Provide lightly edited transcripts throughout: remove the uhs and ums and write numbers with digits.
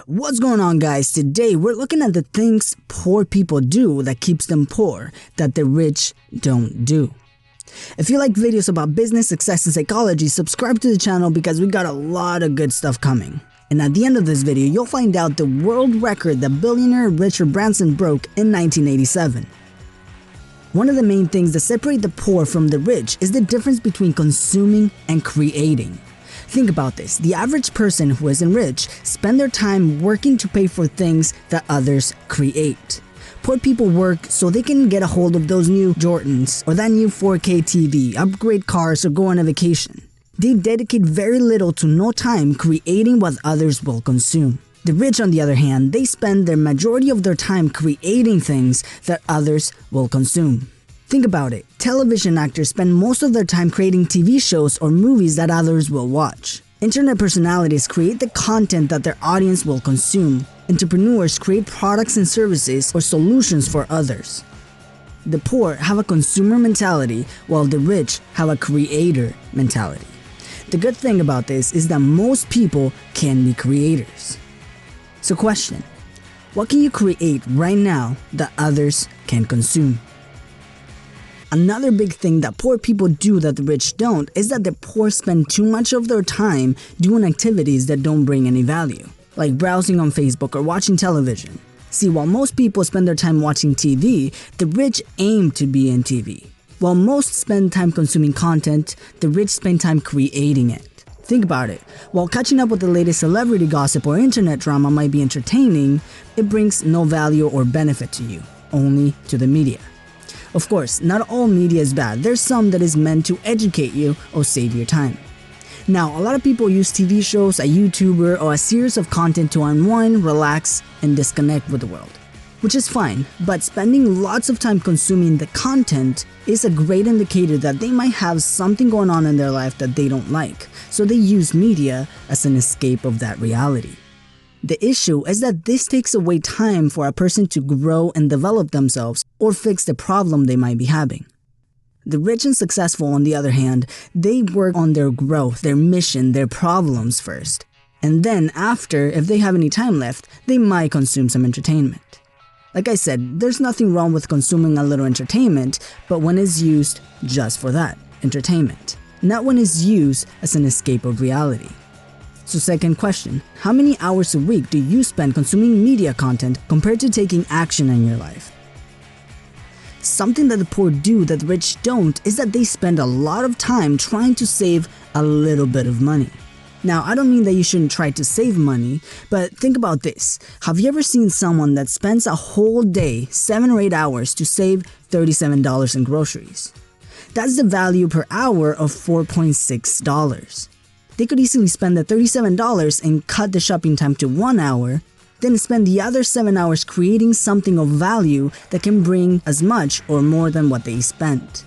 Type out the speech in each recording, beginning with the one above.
What's going on, guys? Today we're looking at the things poor people do that keeps them poor that the rich don't do. If you like videos about business, success, and psychology, subscribe to the channel because we got a lot of good stuff coming. And at the end of this video, you'll find out the world record that billionaire Richard Branson broke in 1987. One of the main things that separate the poor from the rich is the difference between consuming and creating. Think about this, the average person who isn't rich spend their time working to pay for things that others create. Poor people work so they can get a hold of those new Jordans or that new 4K TV, upgrade cars, or go on a vacation. They dedicate very little to no time creating what others will consume. The rich, on the other hand, they spend the majority of their time creating things that others will consume. Think about it, television actors spend most of their time creating TV shows or movies that others will watch. Internet personalities create the content that their audience will consume. Entrepreneurs create products and services or solutions for others. The poor have a consumer mentality while the rich have a creator mentality. The good thing about this is that most people can be creators. So question, what can you create right now that others can consume? Another big thing that poor people do that the rich don't is that the poor spend too much of their time doing activities that don't bring any value, like browsing on Facebook or watching television. See, while most people spend their time watching TV, the rich aim to be in TV. While most spend time consuming content, the rich spend time creating it. Think about it, while catching up with the latest celebrity gossip or internet drama might be entertaining, it brings no value or benefit to you, only to the media. Of course, not all media is bad, there's some that is meant to educate you or save your time. Now, a lot of people use TV shows, a YouTuber, or a series of content to unwind, relax, and disconnect with the world. Which is fine, but spending lots of time consuming the content is a great indicator that they might have something going on in their life that they don't like, so they use media as an escape of that reality. The issue is that this takes away time for a person to grow and develop themselves or fix the problem they might be having. The rich and successful, on the other hand, they work on their growth, their mission, their problems first. And then after, if they have any time left, they might consume some entertainment. Like I said, there's nothing wrong with consuming a little entertainment, but when it's used just for that, entertainment, not when it's used as an escape of reality. So second question, how many hours a week do you spend consuming media content compared to taking action in your life? Something that the poor do that the rich don't is that they spend a lot of time trying to save a little bit of money. Now, I don't mean that you shouldn't try to save money, but think about this. Have you ever seen someone that spends a whole day, 7 or 8 hours to save $37 in groceries? That's the value per hour of $4.6. They could easily spend the $37 and cut the shopping time to 1 hour, then spend the other 7 hours creating something of value that can bring as much or more than what they spent.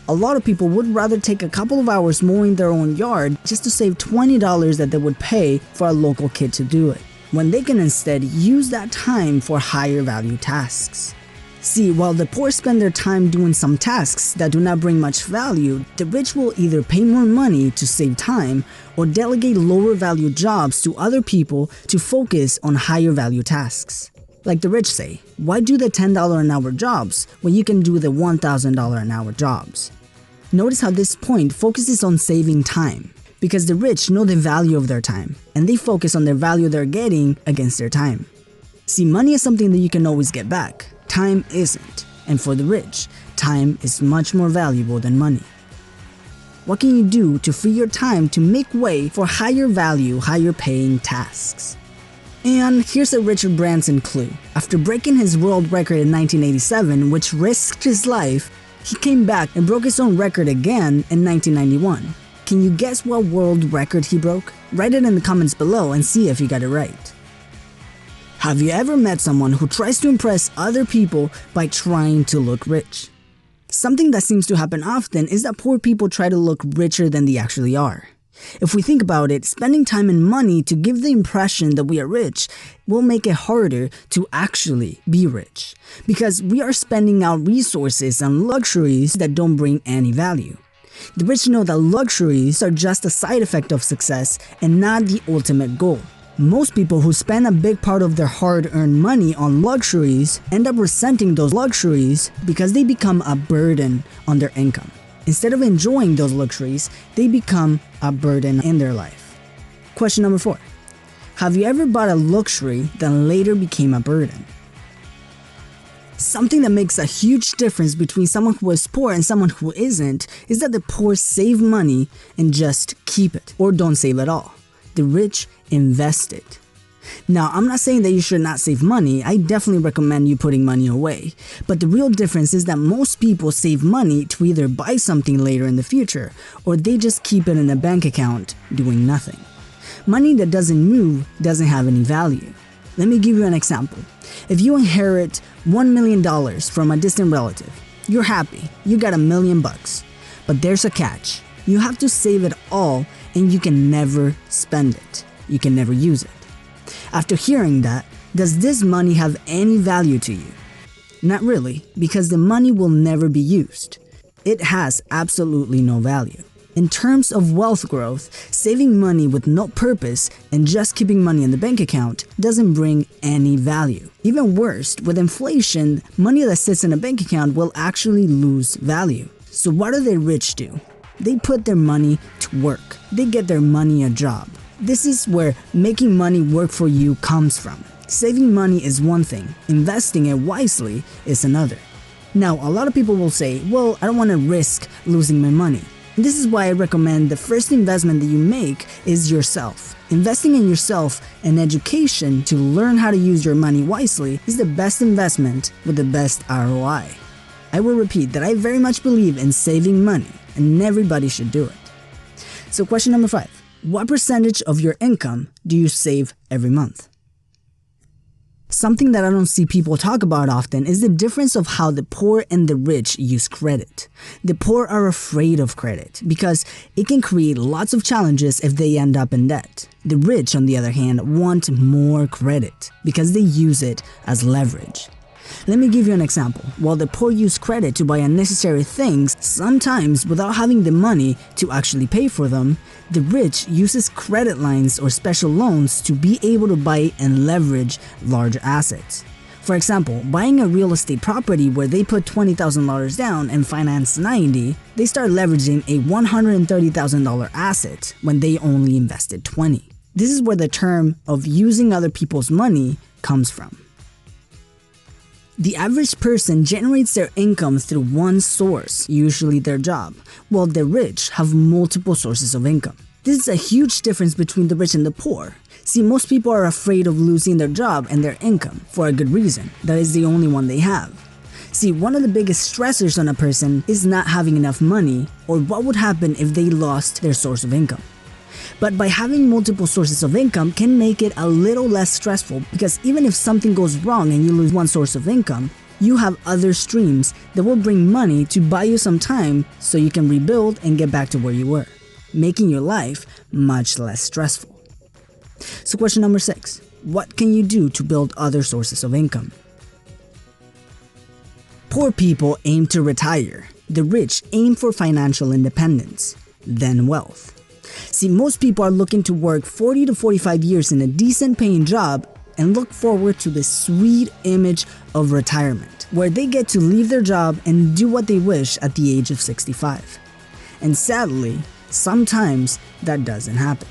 A lot of people would rather take a couple of hours mowing their own yard just to save $20 that they would pay for a local kid to do it, when they can instead use that time for higher value tasks. See, while the poor spend their time doing some tasks that do not bring much value, the rich will either pay more money to save time or delegate lower value jobs to other people to focus on higher value tasks. Like the rich say, why do the $10 an hour jobs when you can do the $1,000 an hour jobs? Notice how this point focuses on saving time, because the rich know the value of their time, and they focus on the value they're getting against their time. See, money is something that you can always get back. Time isn't, and for the rich, time is much more valuable than money. What can you do to free your time to make way for higher value, higher paying tasks? And here's a Richard Branson clue. After breaking his world record in 1987, which risked his life, he came back and broke his own record again in 1991. Can you guess what world record he broke? Write it in the comments below and see if you got it right. Have you ever met someone who tries to impress other people by trying to look rich? Something that seems to happen often is that poor people try to look richer than they actually are. If we think about it, spending time and money to give the impression that we are rich will make it harder to actually be rich, because we are spending our resources on luxuries that don't bring any value. The rich know that luxuries are just a side effect of success and not the ultimate goal. Most people who spend a big part of their hard-earned money on luxuries end up resenting those luxuries because they become a burden on their income. Instead of enjoying those luxuries, they become a burden in their life. Question number 4. Have you ever bought a luxury that later became a burden? Something that makes a huge difference between someone who is poor and someone who isn't is that the poor save money and just keep it, or don't save at all. The rich invest it. Now, I'm not saying that you should not save money. I definitely recommend you putting money away. But the real difference is that most people save money to either buy something later in the future, or they just keep it in a bank account doing nothing. Money that doesn't move doesn't have any value. Let me give you an example. If you inherit $1 million from a distant relative, you're happy, you got $1 million bucks. But there's a catch. You have to save it all and you can never spend it. You can never use it. After hearing that, does this money have any value to you? Not really, because the money will never be used. It has absolutely no value. In terms of wealth growth, saving money with no purpose and just keeping money in the bank account doesn't bring any value. Even worse, with inflation, money that sits in a bank account will actually lose value. So what do the rich do? They put their money to work. They get their money a job. This is where making money work for you comes from. Saving money is one thing, investing it wisely is another. Now, a lot of people will say, well, I don't want to risk losing my money. This is why I recommend the first investment that you make is yourself. Investing in yourself and education to learn how to use your money wisely is the best investment with the best ROI. I will repeat that I very much believe in saving money and everybody should do it. So question number 5. What percentage of your income do you save every month? Something that I don't see people talk about often is the difference of how the poor and the rich use credit. The poor are afraid of credit because it can create lots of challenges if they end up in debt. The rich, on the other hand, want more credit because they use it as leverage. Let me give you an example. While the poor use credit to buy unnecessary things, sometimes without having the money to actually pay for them, the rich uses credit lines or special loans to be able to buy and leverage large assets. For example, buying a real estate property where they put $20,000 down and finance $90,000, they start leveraging a $130,000 asset when they only invested $20,000. This is where the term of using other people's money comes from. The average person generates their income through one source, usually their job, while the rich have multiple sources of income. This is a huge difference between the rich and the poor. See, most people are afraid of losing their job and their income for a good reason. That is the only one they have. See, one of the biggest stressors on a person is not having enough money or what would happen if they lost their source of income. But by having multiple sources of income can make it a little less stressful because even if something goes wrong and you lose one source of income, you have other streams that will bring money to buy you some time so you can rebuild and get back to where you were, making your life much less stressful. So question number 6, what can you do to build other sources of income? Poor people aim to retire. The rich aim for financial independence, then wealth. See, most people are looking to work 40 to 45 years in a decent paying job and look forward to the sweet image of retirement, where they get to leave their job and do what they wish at the age of 65. And sadly, sometimes that doesn't happen.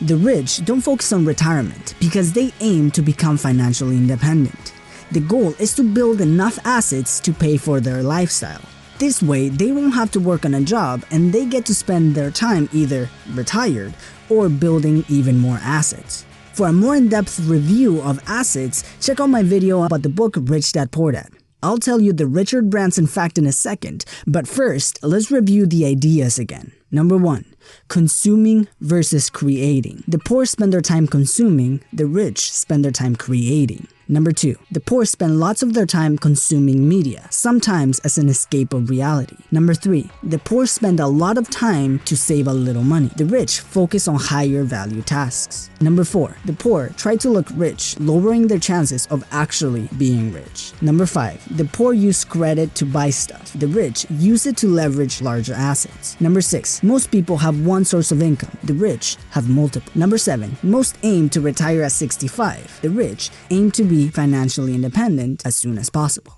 The rich don't focus on retirement because they aim to become financially independent. The goal is to build enough assets to pay for their lifestyle. This way, they won't have to work on a job and they get to spend their time either retired or building even more assets. For a more in-depth review of assets, check out my video about the book Rich Dad Poor Dad. I'll tell you the Richard Branson fact in a second, but first, let's review the ideas again. Number 1. Consuming versus creating. The poor spend their time consuming, the rich spend their time creating. Number 2, the poor spend lots of their time consuming media, sometimes as an escape of reality. Number 3, the poor spend a lot of time to save a little money. The rich focus on higher value tasks. Number 4, the poor try to look rich, lowering their chances of actually being rich. Number 5, the poor use credit to buy stuff. The rich use it to leverage larger assets. Number 6, most people have one source of income. The rich have multiple. Number 7, most aim to retire at 65. The rich aim to be financially independent as soon as possible.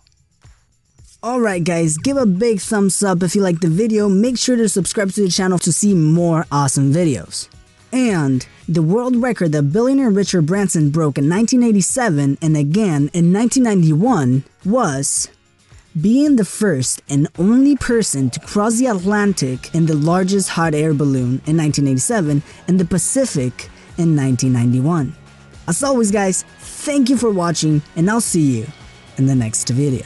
Alright guys, give a big thumbs up if you liked the video, make sure to subscribe to the channel to see more awesome videos. And the world record that billionaire Richard Branson broke in 1987 and again in 1991 was being the first and only person to cross the Atlantic in the largest hot air balloon in 1987 and the Pacific in 1991. As always guys, thank you for watching and I'll see you in the next video.